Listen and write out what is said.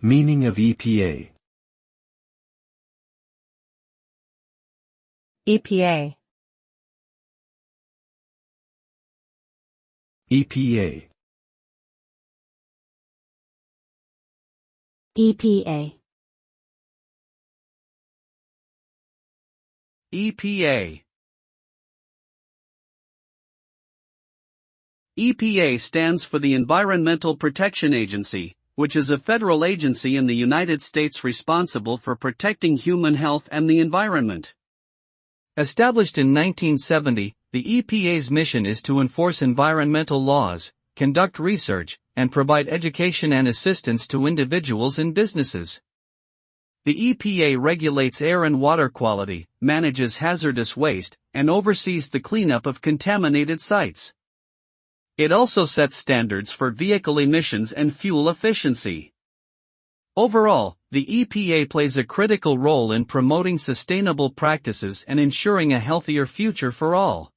Meaning of EPA. EPA. EPA. EPA. EPA. EPA stands for the Environmental Protection Agency, which is a federal agency in the United States responsible for protecting human health and the environment. Established in 1970, the EPA's mission is to enforce environmental laws, conduct research, and provide education and assistance to individuals and businesses. The EPA regulates air and water quality, manages hazardous waste, and oversees the cleanup of contaminated sites. It also sets standards for vehicle emissions and fuel efficiency. Overall, the EPA plays a critical role in promoting sustainable practices and ensuring a healthier future for all.